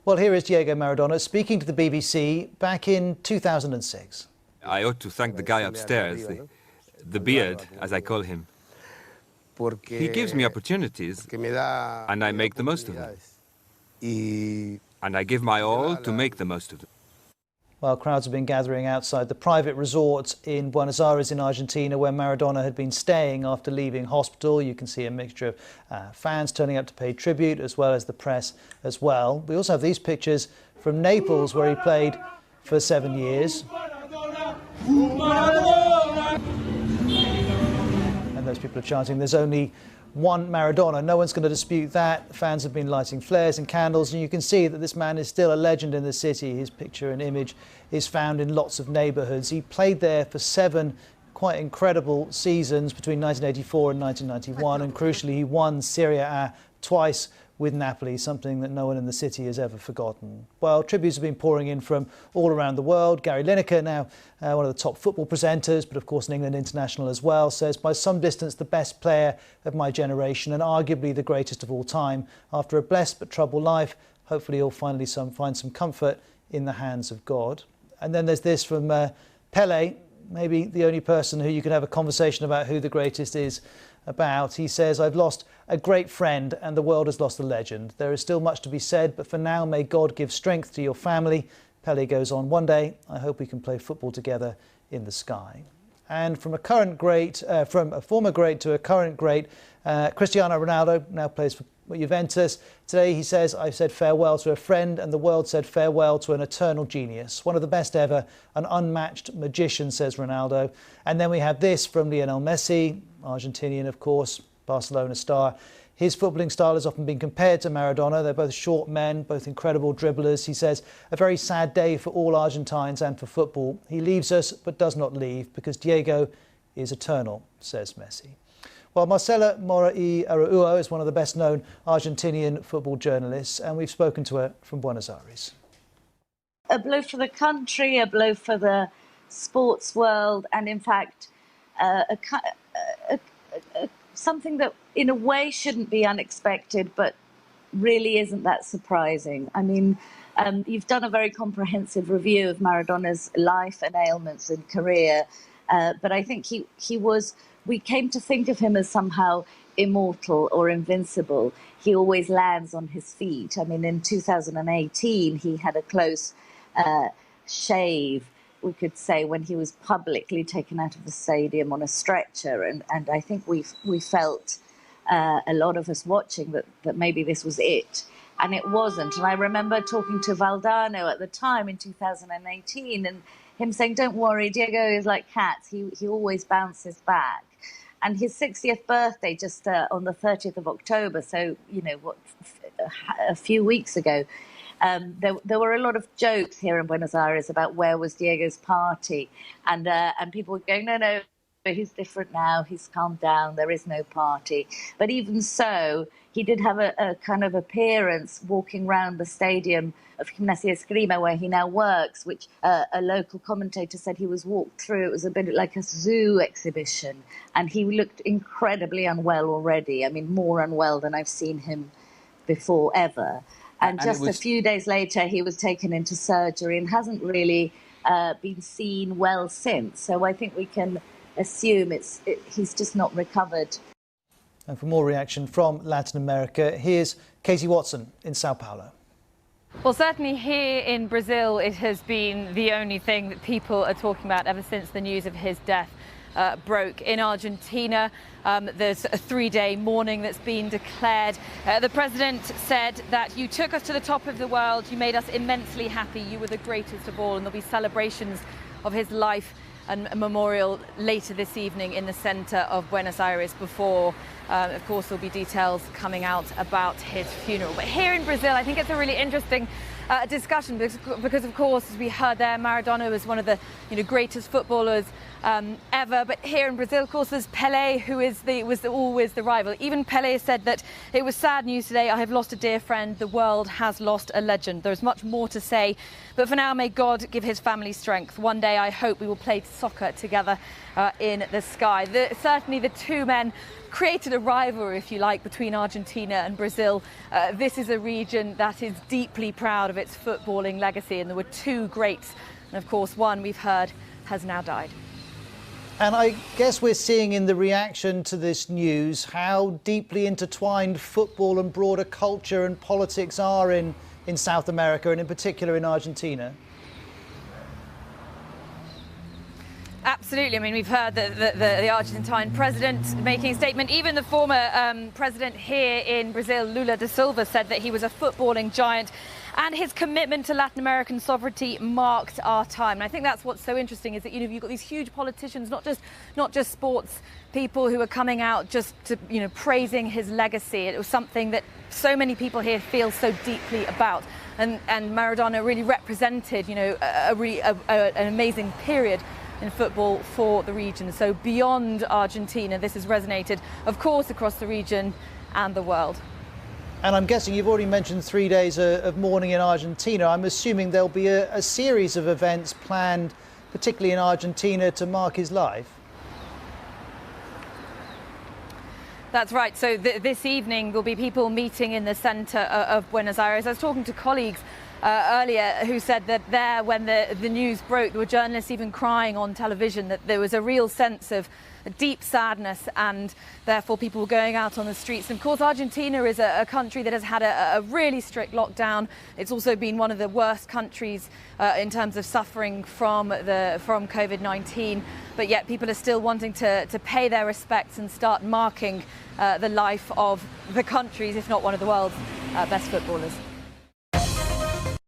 Well, here is Diego Maradona speaking to the BBC back in 2006. I ought to thank the guy upstairs, the beard, as I call him. He gives me opportunities, and I make the most of them. And I give my all to make the most of them. Well, crowds have been gathering outside the private resort in Buenos Aires in Argentina, where Maradona had been staying after leaving hospital. You can see a mixture of fans turning up to pay tribute, as well as the press as well. We also have these pictures from Naples, where he played for 7 years. And those people are chanting, "There's only one Maradona." No one's going to dispute that. Fans have been lighting flares and candles, and you can see that this man is still a legend in the city. His picture and image is found in lots of neighbourhoods. He played there for 7 quite incredible seasons between 1984 and 1991, and crucially he won Serie A twice with Napoli, something that no one in the city has ever forgotten. Well, tributes have been pouring in from all around the world. Gary Lineker, now one of the top football presenters, but of course an England international as well, says by some distance the best player of my generation and arguably the greatest of all time. After a blessed but troubled life, hopefully he'll finally find some comfort in the hands of God. And then there's this from Pelé, maybe the only person who you can have a conversation about who the greatest is about. He says, "I've lost a great friend and the world has lost a legend. There is still much to be said, but for now, may God give strength to your family." Pelé goes on, "One day, I hope we can play football together in the sky." And from a former great to a current great, Cristiano Ronaldo now plays for Juventus. Today he says, "I've said farewell to a friend and the world said farewell to an eternal genius. One of the best ever, an unmatched magician," says Ronaldo. And then we have this from Lionel Messi, Argentinian of course, Barcelona star. His footballing style has often been compared to Maradona. They're both short men, both incredible dribblers. He says, "A very sad day for all Argentines and for football. He leaves us but does not leave because Diego is eternal," says Messi. Well, Marcela Morai Araujo is one of the best-known Argentinian football journalists, and we've spoken to her from Buenos Aires. A blow for the country, a blow for the sports world, and in fact, something that in a way shouldn't be unexpected, but really isn't that surprising. I mean, you've done a very comprehensive review of Maradona's life and ailments and career, but I think we came to think of him as somehow immortal or invincible. He always lands on his feet. I mean, in 2018, he had a close shave, we could say, when he was publicly taken out of the stadium on a stretcher. And I think we felt, a lot of us watching, that maybe this was it. And it wasn't. And I remember talking to Valdano at the time in 2018 and him saying, "Don't worry, Diego is like cats. He always bounces back." And his 60th birthday just on the 30th of October, so, you know, a few weeks ago, there were a lot of jokes here in Buenos Aires about where was Diego's party. And people were going, no, he's different now, he's calmed down, there is no party. But even so, he did have a kind of appearance walking around the stadium of Gimnasia Esgrima, where he now works, which a local commentator said he was walked through. It was a bit like a zoo exhibition, and he looked incredibly unwell already. I mean, more unwell than I've seen him before ever. And just a few days later, he was taken into surgery and hasn't really been seen well since. So I think we can assume he's just not recovered. And for more reaction from Latin America, here's Katie Watson in Sao Paulo. Well, certainly here in Brazil, it has been the only thing that people are talking about ever since the news of his death broke. In Argentina, there's a 3-day mourning that's been declared. The president said that you took us to the top of the world, you made us immensely happy, you were the greatest of all, and there'll be celebrations of his life and a memorial later this evening in the centre of Buenos Aires before, of course, there'll be details coming out about his funeral. But here in Brazil, I think it's a really interesting discussion because, of course, as we heard there, Maradona was one of the greatest footballers ever. But here in Brazil, of course, there's Pelé, who was always the rival. Even Pelé said that it was sad news today. I have lost a dear friend. The world has lost a legend. There's much more to say. But for now, may God give his family strength. One day, I hope we will play soccer together in the sky. Certainly, the two men created a rivalry, if you like, between Argentina and Brazil. This is a region that is deeply proud of of its footballing legacy, and there were two greats. And of course, one we've heard has now died. And I guess we're seeing in the reaction to this news how deeply intertwined football and broader culture and politics are in South America, and in particular in Argentina. Absolutely. I mean, we've heard the Argentine president making a statement. Even the former president here in Brazil, Lula da Silva, said that he was a footballing giant, and his commitment to Latin American sovereignty marked our time. And I think that's what's so interesting, is that, you know, you've got these huge politicians, not just sports people, who are coming out just to, you know, praising his legacy. It was something that so many people here feel so deeply about. And Maradona really represented, you know, an amazing period in football for the region. So beyond Argentina, this has resonated, of course, across the region and the world. And I'm guessing you've already mentioned 3 days of mourning in Argentina. I'm assuming there'll be a series of events planned, particularly in Argentina, to mark his life. That's right. So this evening there'll be people meeting in the centre of Buenos Aires. I was talking to colleagues earlier who said that when the news broke, there were journalists even crying on television, that there was a real sense of deep sadness, and therefore people were going out on the streets. And of course, Argentina is a country that has had a really strict lockdown. It's also been one of the worst countries in terms of suffering from COVID-19. But yet people are still wanting to pay their respects and start marking the life of the country's, if not one of the world's, best footballers.